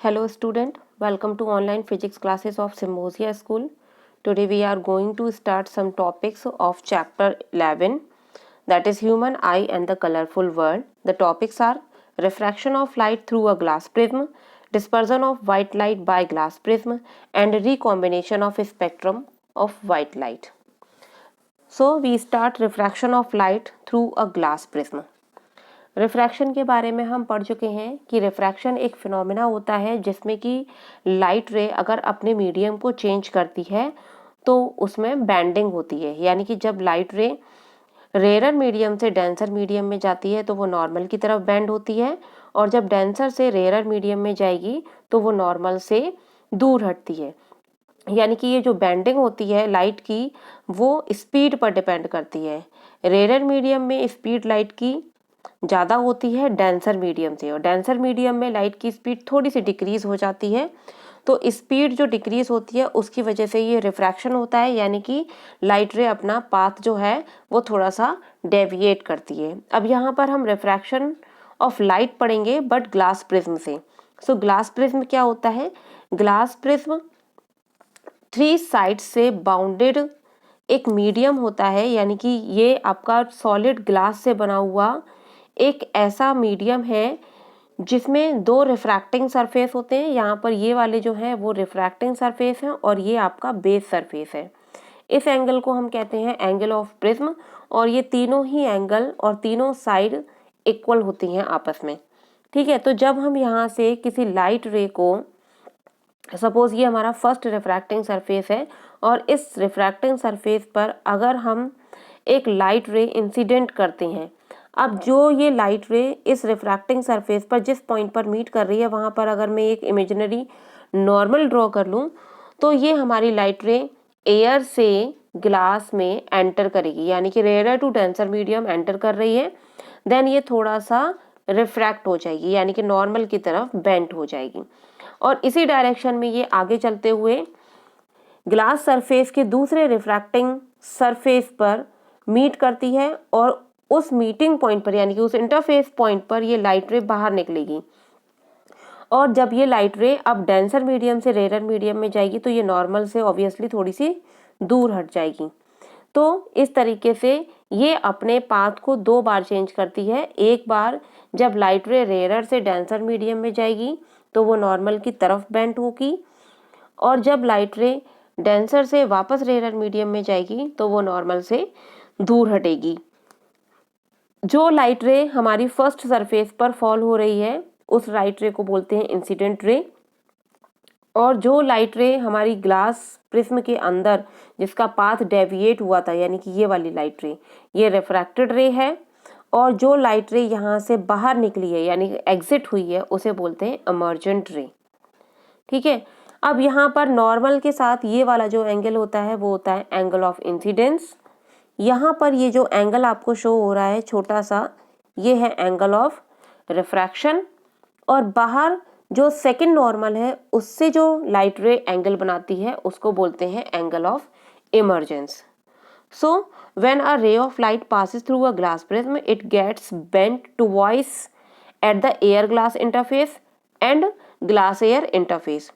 Hello student, welcome to online physics classes of Symbiosia School. Today we are going to start some topics of chapter 11, that is human eye and the colorful world. The topics are refraction of light through a glass prism, dispersion of white light by glass prism and recombination of a spectrum of white light. So we start refraction of light through a glass prism. Refraction के बारे में हम पढ़ चुके हैं कि refraction एक phenomena होता है जिसमें कि लाइट रे अगर अपने मीडियम को चेंज करती है तो उसमें बैंडिंग होती है, यानी कि जब लाइट रे रेयर मीडियम से डेंसर मीडियम में जाती है तो वो नॉर्मल की तरफ बैंड होती है और जब डेंसर से रेयर मीडियम में जाएगी तो वो नॉर्मल से दूर हटती है। यानी कि ये जो बैंडिंग होती है लाइट की वो स्पीड पर डिपेंड करती है। रेयर मीडियम में स्पीड लाइट की ज़्यादा होती है डेंसर मीडियम से, और डेंसर मीडियम में लाइट की स्पीड थोड़ी सी डिक्रीज हो जाती है। तो स्पीड जो डिक्रीज होती है उसकी वजह से ये रिफ्रैक्शन होता है, यानी कि लाइट रे अपना पाथ जो है वो थोड़ा सा डेविएट करती है। अब यहाँ पर हम रिफ्रैक्शन ऑफ लाइट पढ़ेंगे बट ग्लास प्रिज्म से। सो ग्लास प्रिज्म क्या होता है? ग्लास प्रिज्म 3 साइड से बाउंडेड एक मीडियम होता है, यानी कि ये आपका सॉलिड ग्लास से बना हुआ एक ऐसा मीडियम है जिसमें 2 रिफ्रैक्टिंग सरफेस होते हैं। यहाँ पर ये वाले जो हैं वो रिफ्रैक्टिंग सरफेस हैं और ये आपका बेस सरफेस है। इस एंगल को हम कहते हैं एंगल ऑफ प्रिज्म, और ये तीनों ही एंगल और तीनों साइड इक्वल होती हैं आपस में। ठीक है, तो जब हम यहाँ से किसी लाइट रे को, सपोज ये हमारा फर्स्ट रिफ्रैक्टिंग सरफेस है और इस रिफ्रैक्टिंग सरफेस पर अगर हम एक लाइट रे इंसिडेंट करते हैं, अब जो ये लाइट रे इस रिफ्रैक्टिंग सरफेस पर जिस पॉइंट पर मीट कर रही है वहाँ पर अगर मैं एक इमेजिनरी नॉर्मल ड्रॉ कर लूँ तो ये हमारी लाइट रे एयर से ग्लास में एंटर करेगी, यानी कि rare to denser medium enter कर रही है। देन ये थोड़ा सा रिफ्रैक्ट हो जाएगी, यानी कि नॉर्मल की तरफ बेंट हो जाएगी और इसी डायरेक्शन में ये आगे चलते हुए ग्लास सरफेस के दूसरे रिफ्रैक्टिंग सरफेस पर मीट करती है और उस मीटिंग पॉइंट पर, यानी कि उस इंटरफेस पॉइंट पर ये लाइट रे बाहर निकलेगी। और जब ये लाइट रे अब डेंसर मीडियम से रेयर मीडियम में जाएगी तो ये नॉर्मल से ऑब्वियसली थोड़ी सी दूर हट जाएगी। तो इस तरीके से ये अपने पाथ को 2 बार चेंज करती है। एक बार जब लाइट रे रेयर से डेंसर मीडियम में जाएगी तो वो नॉर्मल की तरफ बेंट होगी, और जब लाइट रे डेंसर से वापस रेयर मीडियम में जाएगी तो वो नॉर्मल से दूर हटेगी। जो लाइट रे हमारी फर्स्ट सरफेस पर फॉल हो रही है उस लाइट रे को बोलते हैं इंसिडेंट रे, और जो लाइट रे हमारी ग्लास प्रिज्म के अंदर जिसका पाथ डेविएट हुआ था, यानी कि ये वाली लाइट रे, ये रिफ्रैक्टेड रे है, और जो लाइट रे यहाँ से बाहर निकली है यानी एग्जिट हुई है उसे बोलते हैं इमर्जेंट रे। ठीक है, अब यहाँ पर नॉर्मल के साथ ये वाला जो एंगल होता है वो होता है एंगल ऑफ इंसिडेंस। यहाँ पर ये जो एंगल आपको शो हो रहा है छोटा सा, ये है एंगल ऑफ रिफ्रैक्शन, और बाहर जो सेकंड नॉर्मल है उससे जो लाइट रे एंगल बनाती है उसको बोलते हैं angle of emergence. So when a ray of light passes through a glass prism it gets bent twice at the air glass interface and glass air interface.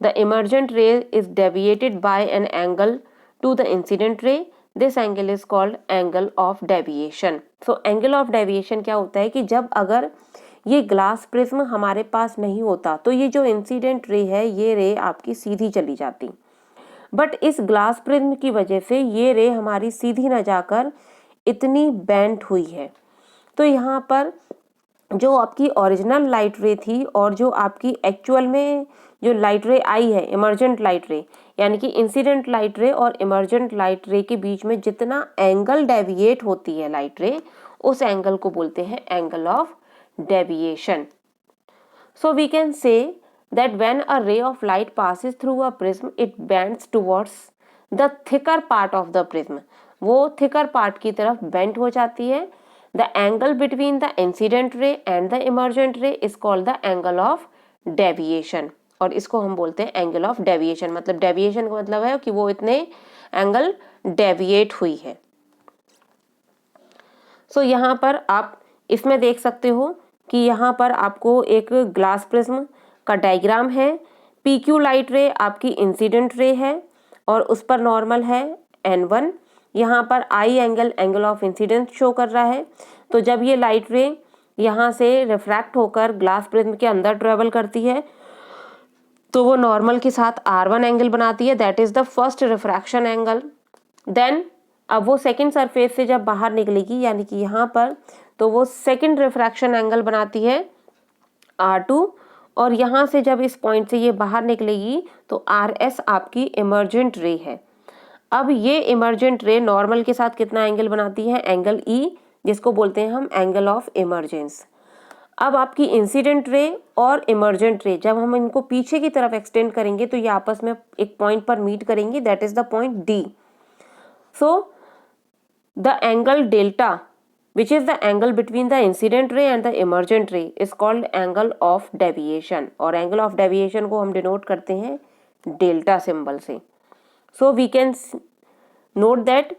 The emergent ray is deviated by an angle to the incident ray. This angle is called angle of deviation. So angle of deviation क्या होता है कि जब अगर ये glass prism हमारे पास नहीं होता तो ये जो इंसिडेंट रे है ये रे आपकी सीधी चली जाती, बट इस ग्लास प्रिज्म की वजह से ये रे हमारी सीधी न जाकर इतनी बेंट हुई है। तो यहाँ पर जो आपकी ओरिजिनल लाइट रे थी और जो आपकी एक्चुअल में जो लाइट रे आई है इमर्जेंट लाइट रे, यानी कि इंसिडेंट लाइट रे और इमर्जेंट लाइट रे के बीच में जितना एंगल डेविएट होती है लाइट रे, उस एंगल को बोलते हैं angle of deviation. So we can say that when a ray of light passes through a prism, it bends towards the thicker part of the prism. वो thicker part की तरफ bend हो जाती है। The angle between the incident ray and the emergent ray is called the angle of deviation, और इसको हम बोलते हैं angle of deviation। मतलब deviation का मतलब है कि वो इतने angle deviate हुई है। So यहाँ पर आप इसमें देख सकते हो कि यहाँ पर आपको एक ग्लास प्रिज्म का डायग्राम है। PQ लाइट रे आपकी इंसिडेंट रे है और उस पर नॉर्मल है N1। यहाँ पर I angle of incidence show कर रहा है। तो जब ये लाइट रे यहाँ से रिफ्रैक्ट होकर ग्लास प्रिज्म के अंदर ट्रेवल करती है तो वो नॉर्मल के साथ R1 एंगल बनाती है, that is the first refraction angle. Then अब वो सेकंड सरफेस से जब बाहर निकलेगी यानी कि यहाँ पर, तो वो सेकंड रिफ्रैक्शन एंगल बनाती है R2। और यहाँ से जब इस पॉइंट से ये बाहर निकलेगी तो RS आपकी इमर्जेंट रे है। अब ये इमर्जेंट रे नॉर्मल के साथ कितना एंगल बनाती है, एंगल E, जिसको बोलते हैं हम एंगल ऑफ इमर्जेंस। अब आपकी इंसिडेंट रे और इमर्जेंट रे जब हम इनको पीछे की तरफ एक्सटेंड करेंगे तो ये आपस में एक पॉइंट पर मीट करेंगी, that is the point D। So the angle delta which is the angle between the incident ray and the emergent ray is called angle of deviation, और angle of deviation को हम denote करते हैं delta symbol से। So we can note that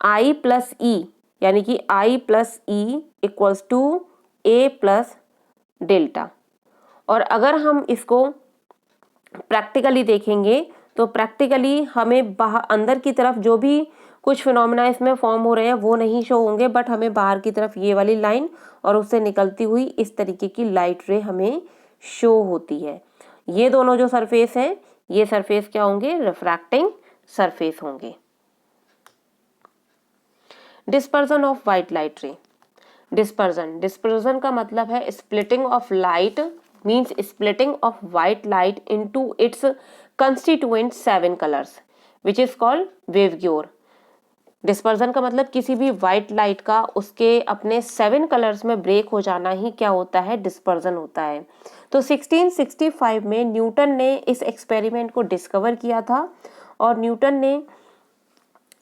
I plus E यानी कि I plus E equals to A plus delta. और अगर हम इसको प्रैक्टिकली देखेंगे तो प्रैक्टिकली हमें बाहर अंदर की तरफ जो भी कुछ फिनोमेना इसमें फॉर्म हो रहे हैं वो नहीं शो होंगे, बट हमें बाहर की तरफ ये वाली लाइन और उससे निकलती हुई इस तरीके की लाइट रे हमें शो होती है। ये दोनों जो सरफेस हैं ये सरफेस क्या होंगे, रिफ्रैक्टिंग सरफेस होंगे। Dispersion of white light ray. Dispersion का मतलब है splitting of light, means splitting of white light into its constituent 7 colours which is called वेवग्योर। डिस्पर्जन का मतलब किसी भी व्हाइट लाइट का उसके अपने 7 कलर्स में ब्रेक हो जाना ही क्या होता है, डिस्पर्जन होता है। तो 1665 में न्यूटन ने इस एक्सपेरिमेंट को डिस्कवर किया था और न्यूटन ने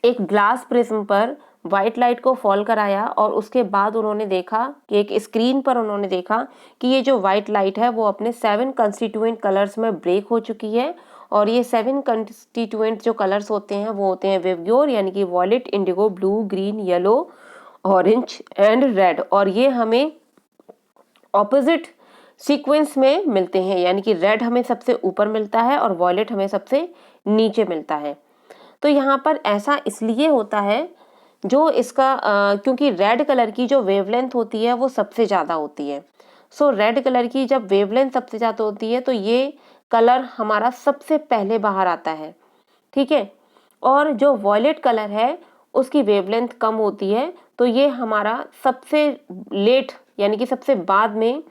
एक ग्लास प्रिज्म पर व्हाइट लाइट को फॉल कराया और उसके बाद उन्होंने देखा कि एक स्क्रीन पर उन्होंने देखा कि ये जो व्हाइट लाइट है वो अपने 7 कंस्टिट्यूएंट कलर्स में ब्रेक हो चुकी है। और ये 7 कंस्टिट्यूएंट जो कलर्स होते हैं वो होते हैं वेवग्योर यानी कि violet, indigo, blue, green, yellow, orange and red. और ये हमें ऑपोजिट सीक्वेंस में मिलते हैं, यानी कि रेड हमें सबसे ऊपर मिलता है और वॉयलेट हमें सबसे नीचे मिलता है। तो यहाँ पर ऐसा इसलिए होता है जो इसका क्योंकि रेड कलर की जो वेवलेंथ होती है वो सबसे ज़्यादा होती है। सो रेड कलर की जब वेवलेंथ सबसे ज़्यादा होती है तो ये कलर हमारा सबसे पहले बाहर आता है, ठीक है। और जो वॉयलेट कलर है उसकी वेवलेंथ कम होती है तो ये हमारा सबसे लेट यानी कि सबसे बाद में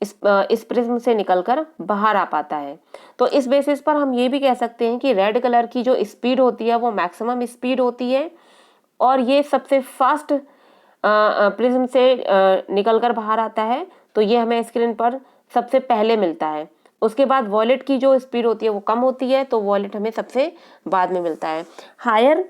इस प्रिज्म से निकलकर बाहर आ पाता है। तो इस बेसिस पर हम ये भी कह सकते हैं कि रेड कलर की जो स्पीड होती है वो मैक्सिमम स्पीड होती है और ये सबसे फास्ट प्रिज्म से निकलकर बाहर आता है, तो ये हमें स्क्रीन पर सबसे पहले मिलता है। उसके बाद वॉयलेट की जो स्पीड होती है वो कम होती है तो वॉयलेट हमें सबसे बाद में मिलता है। हायर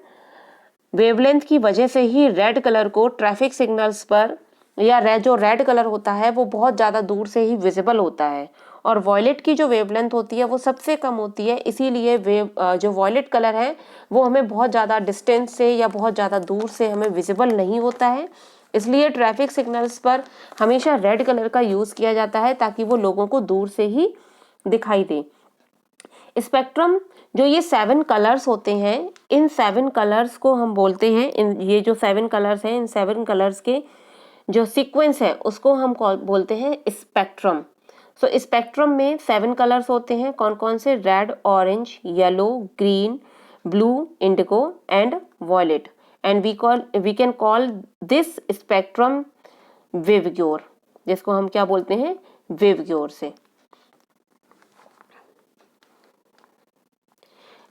वेवलेंथ की वजह से ही रेड कलर को ट्रैफिक सिग्नल्स पर या जो रेड कलर होता है वो बहुत ज़्यादा दूर से ही विजिबल होता है और वॉयलेट की जो वेवलेंथ होती है वो सबसे कम होती है, इसीलिए जो वॉयलेट कलर है वो हमें बहुत ज़्यादा डिस्टेंस से या बहुत ज़्यादा दूर से हमें विजिबल नहीं होता है। इसलिए ट्रैफिक सिग्नल्स पर हमेशा रेड कलर का यूज़ किया जाता है ताकि वो लोगों को दूर से ही दिखाई दे। स्पेक्ट्रम जो ये 7 कलर्स होते हैं, इन 7 कलर्स को हम बोलते हैं, ये जो 7 कलर्स हैं इन 7 कलर्स के जो सीक्वेंस है उसको हम बोलते हैं स्पेक्ट्रम। सो स्पेक्ट्रम में 7 कलर्स होते हैं, कौन कौन से, red, orange, yellow, green, blue, indigo and violet. And we can call this spectrum वेवग्योर, जिसको हम क्या बोलते हैं, वेवग्योर से।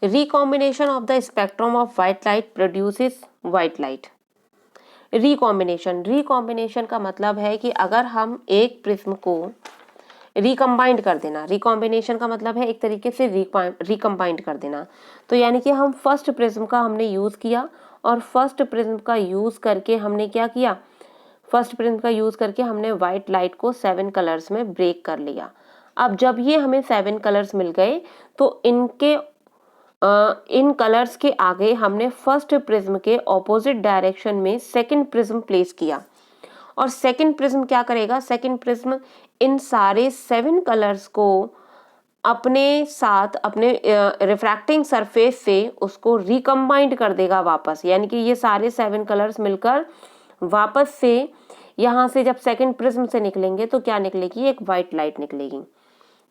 Recombination of the spectrum of white light produces white light. Recombination का मतलब है कि अगर हम एक प्रिज्म को रिकम्बाइंड कर देना, रिकॉम्बिनेशन का मतलब है एक तरीके से रिकम्बाइंड कर देना। तो यानी कि हम फर्स्ट प्रिज्म का हमने यूज़ किया और फर्स्ट प्रिज्म का यूज़ करके हमने क्या किया, फर्स्ट प्रिज्म का यूज़ करके हमने वाइट लाइट को 7 कलर्स में ब्रेक कर लिया। अब जब ये हमें 7 कलर्स मिल गए तो इन कलर्स के आगे हमने फर्स्ट प्रिज्म के ऑपोजिट डायरेक्शन में सेकंड प्रिज्म प्लेस किया और सेकंड प्रिज्म क्या करेगा, सेकंड प्रिज्म इन सारे 7 कलर्स को अपने साथ अपने रिफ्रैक्टिंग सरफेस से उसको रिकम्बाइंड कर देगा वापस, यानी कि ये सारे 7 कलर्स मिलकर वापस से यहाँ से जब सेकंड प्रिज्म से निकलेंगे तो क्या निकलेगी, एक वाइट लाइट निकलेगी.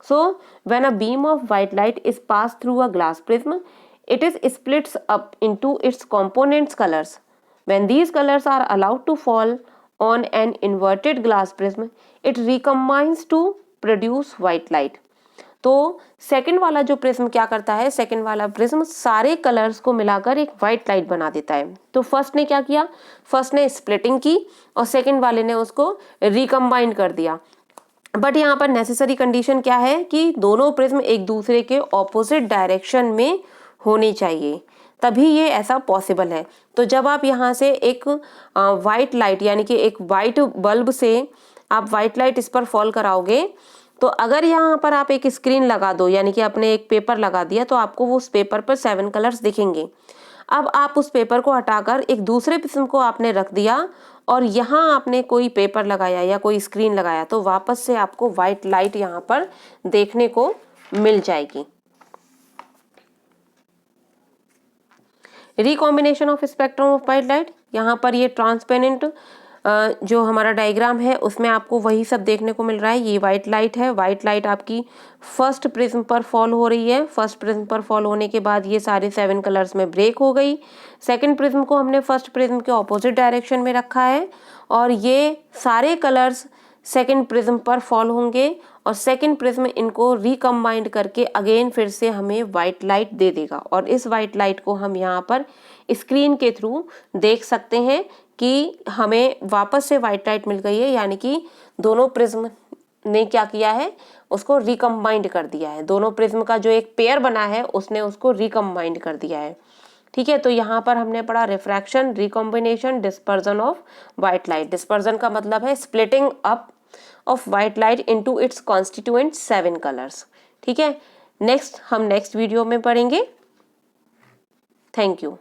So when a beam of white light is passed through a glass prism, it is splits up into its components colors. When these colors are allowed to fall on an inverted glass prism, it recombines to produce white light. तो second वाला जो prism क्या करता है, second वाला prism सारे colours को मिलाकर एक वाइट लाइट बना देता है. तो फर्स्ट ने क्या किया, फर्स्ट ने स्प्लिटिंग की और सेकंड वाले ने उसको रिकम्बाइन कर दिया. बट यहाँ पर नेसेसरी कंडीशन क्या है कि दोनों प्रिज्म एक दूसरे के ऑपोजिट डायरेक्शन में होने चाहिए, तभी ये ऐसा पॉसिबल है. तो जब आप यहाँ से एक वाइट लाइट यानी कि एक वाइट बल्ब से आप वाइट लाइट इस पर फॉल कराओगे, तो अगर यहाँ पर आप एक स्क्रीन लगा दो यानी कि आपने एक पेपर लगा दिया तो आपको वो उस पेपर पर 7 कलर्स दिखेंगे. अब आप उस पेपर को हटाकर एक दूसरे प्रिज्म को आपने रख दिया और यहाँ आपने कोई पेपर लगाया या कोई स्क्रीन लगाया तो वापस से आपको वाइट लाइट यहाँ पर देखने को मिल जाएगी. Recombination of spectrum of white light, यहाँ पर ये ट्रांसपेरेंट जो हमारा डायग्राम है उसमें आपको वही सब देखने को मिल रहा है. ये वाइट लाइट है, वाइट लाइट आपकी फर्स्ट प्रिज्म पर फॉल हो रही है. फर्स्ट प्रिज्म पर फॉल होने के बाद ये सारे 7 कलर्स में ब्रेक हो गई. सेकंड प्रिज्म को हमने फर्स्ट प्रिज्म के ऑपोजिट डायरेक्शन में रखा है और ये सारे कलर्स सेकंड प्रिज्म पर फॉल होंगे और सेकंड प्रिज्म इनको रिकम्बाइंड करके अगेन फिर से हमें वाइट लाइट दे देगा. और इस वाइट लाइट को हम यहाँ पर स्क्रीन के थ्रू देख सकते हैं कि हमें वापस से वाइट लाइट मिल गई है, यानी कि दोनों प्रिज्म ने क्या किया है, उसको रिकम्बाइंड कर दिया है. दोनों प्रिज्म का जो एक पेयर बना है उसने उसको रिकम्बाइंड कर दिया है. ठीक है, तो यहाँ पर हमने पढ़ा refraction, recombination, dispersion of white light. Dispersion का मतलब है splitting up of white light into it's constituent 7 colours. ठीक है, नेक्स्ट हम नेक्स्ट वीडियो में पढ़ेंगे. Thank you.